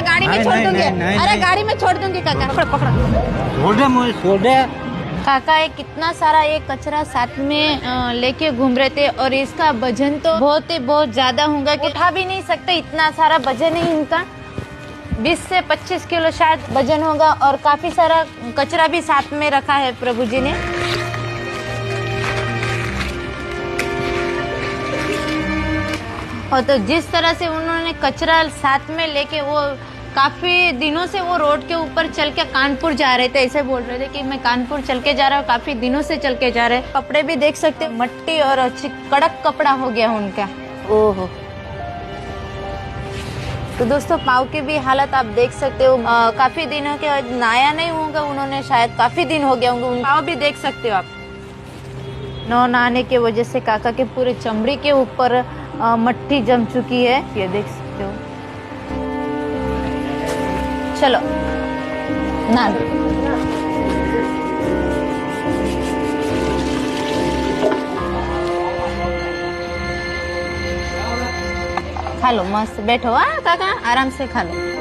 मैं गाड़ी में छोड़ दूंगी। अरे गाड़ी में छोड़ दूंगी काका। पकड़ो पकड़ो। छोड़े काका ये कितना सारा ये कचरा साथ में लेके घूम रहे थे और इसका वजन तो बहुत ज्यादा होगा कि उठा भी नहीं सकते, इतना सारा वजन है इनका। 20 से 25 किलो शायद वजन होगा और काफी सारा कचरा भी साथ में रखा है प्रभु जी ने। और तो जिस तरह से उन्होंने कचरा साथ में लेके वो काफी दिनों से वो रोड के ऊपर चल के कानपुर जा रहे थे, ऐसे बोल रहे थे कि मैं कानपुर चल के जा रहा हूँ, काफी दिनों से चल के जा रहे हैं। कपड़े भी देख सकते हैं, मट्टी और अच्छी कड़क कपड़ा हो गया उनका। ओहो। तो दोस्तों पाँव की भी हालत आप देख सकते हो, काफी दिनों के नहाया नहीं होगा उन्होंने, शायद काफी दिन हो गया होंगे। पाँव भी देख सकते हो आप, न नहाने की वजह से काका के पूरे चमड़ी के ऊपर मट्टी जम चुकी है, ये देख सकते हो। चलो ना खा लो, मस्त बैठो। काका आराम से खा लो।